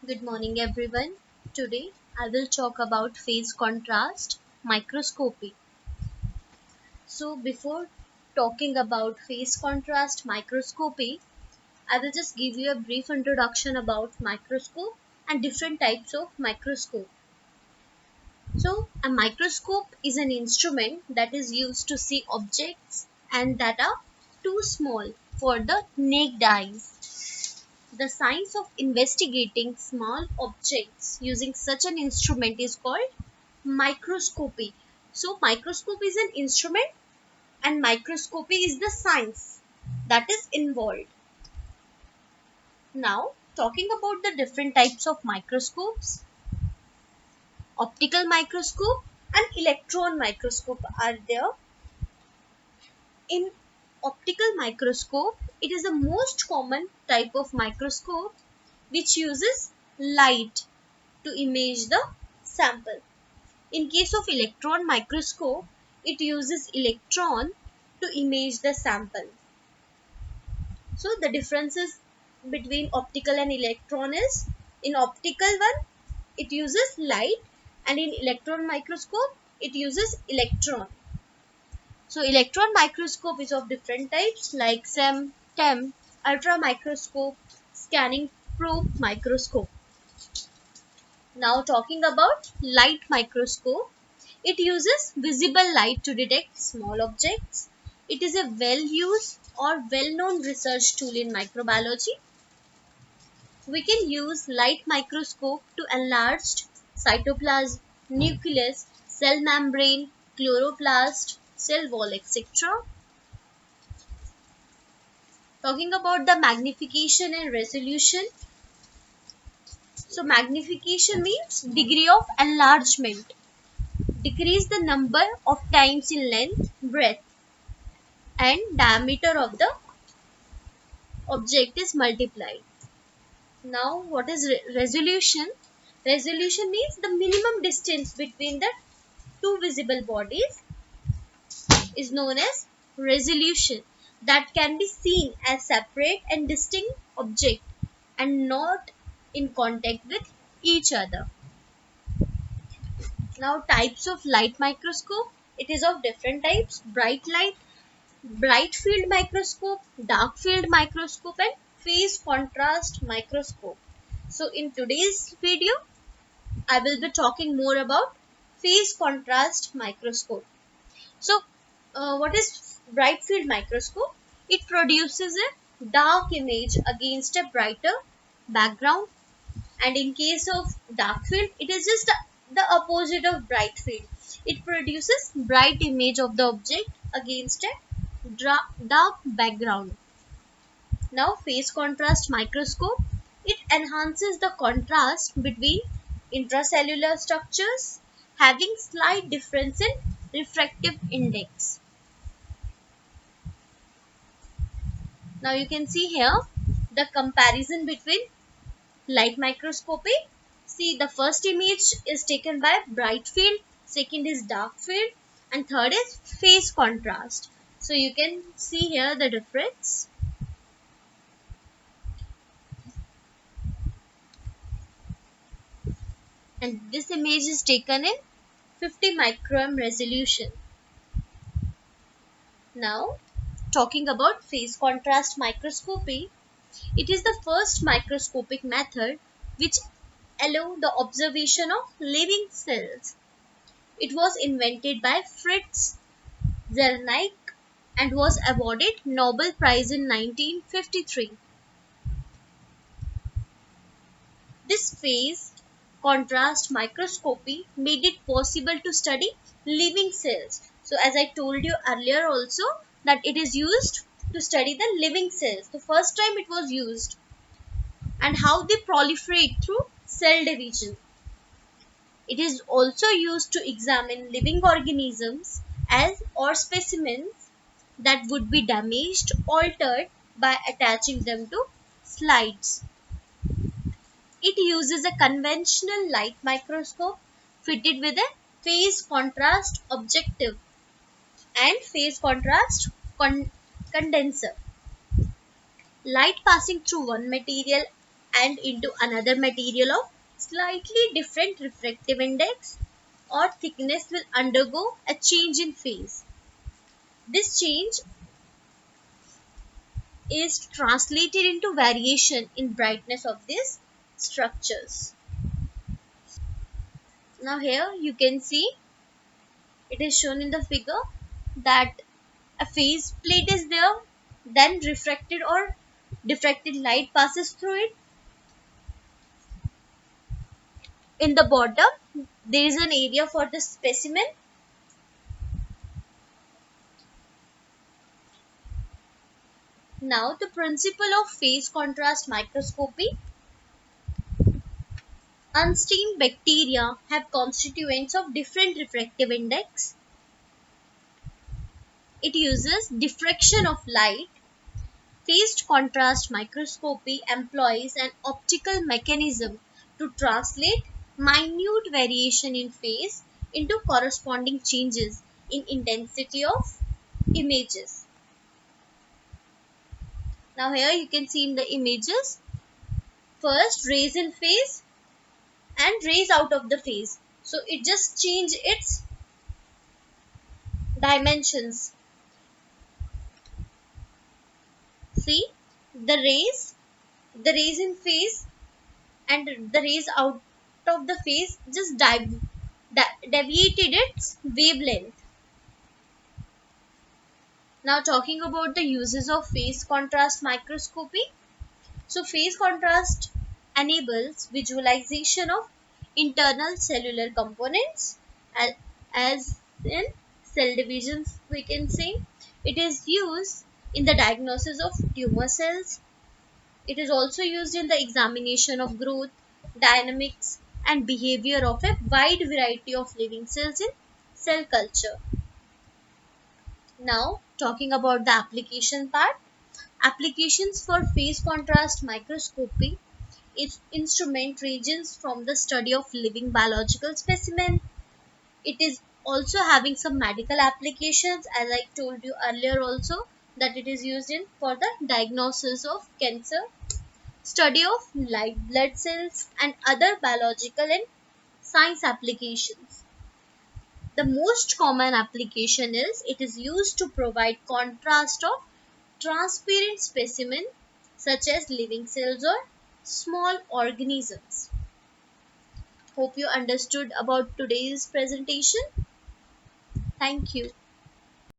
Good morning, everyone. Today I will talk about phase contrast microscopy. So, before talking about phase contrast microscopy, I will just give you a brief introduction about microscope and different types of microscope. So, a microscope is an instrument that is used to see objects and that are too small for the naked eyes. The science of investigating small objects using such an instrument is called microscopy. So, microscope is an instrument and microscopy is the science that is involved. Now, talking about the different types of microscopes, optical microscope and electron microscope are there. In optical microscope, it is the most common type of microscope which uses light to image the sample. In case of electron microscope, it uses electron to image the sample. So the differences between optical and electron is, in optical one it uses light and in electron microscope it uses electron. So electron microscope is of different types like SEM, TEM, ultra microscope, scanning probe microscope. Now talking about light microscope, it uses visible light to detect small objects. It is a well-used or well-known research tool in microbiology. We can use light microscope to enlarge cytoplasm, nucleus, cell membrane, chloroplast, cell wall, etc. Talking about the magnification and resolution. So magnification means degree of enlargement. Decrease the number of times in length, breadth and diameter of the object is multiplied. Now what is resolution? Resolution means the minimum distance between the two visible bodies is known as resolution, that can be seen as separate and distinct object and not in contact with each other. Now types of light microscope. It is of different types: bright light, bright field microscope, dark field microscope and phase contrast microscope. So in today's video I will be talking more about phase contrast microscope. So what is bright field microscope? It produces a dark image against a brighter background, and in case of dark field it is just the opposite of bright field. It produces bright image of the object against a dark background. Now phase contrast microscope, it enhances the contrast between intracellular structures having slight difference in refractive index. Now you can see here the comparison between light microscopy. See, the first image is taken by bright field, second is dark field and third is phase contrast. So you can see here the difference. And this image is taken in 50 micron resolution. Now talking about phase contrast microscopy, it is the first microscopic method which allow the observation of living cells. It was invented by Fritz Zernike and was awarded Nobel Prize in 1953. This phase contrast microscopy made it possible to study living cells. So as I told you earlier also, that it is used to study the living cells. The first time it was used, and how they proliferate through cell division. It is also used to examine living organisms as or specimens that would be damaged, altered by attaching them to slides. It uses a conventional light microscope fitted with a phase contrast objective and phase contrast condenser. Light passing through one material and into another material of slightly different refractive index or thickness will undergo a change in phase. This change is translated into variation in brightness of these structures. Now here you can see it is shown in the figure that a phase plate is there, then refracted or diffracted light passes through it. In the bottom there is an area for the specimen. Now the principle of phase contrast microscopy. Unstained bacteria have constituents of different refractive index. It uses diffraction of light. Phased contrast microscopy employs an optical mechanism to translate minute variation in phase into corresponding changes in intensity of images. Now here you can see in the images, first rays in phase and rays out of the phase. So it just changed its dimensions. See the rays in phase and the rays out of the phase just deviated its wavelength. Now talking about the uses of phase contrast microscopy. So phase contrast enables visualization of internal cellular components as in cell divisions we can say. It is used in the diagnosis of tumor cells. It is also used in the examination of growth, dynamics and behavior of a wide variety of living cells in cell culture. Now talking about the application part. Applications for phase contrast microscopy is instrument ranges from the study of living biological specimen. It is also having some medical applications, as I told you earlier also, that it is used in for the diagnosis of cancer, study of light blood cells and other biological and science applications. The most common application is it is used to provide contrast of transparent specimen such as living cells or small organisms. Hope you understood about today's presentation. Thank you.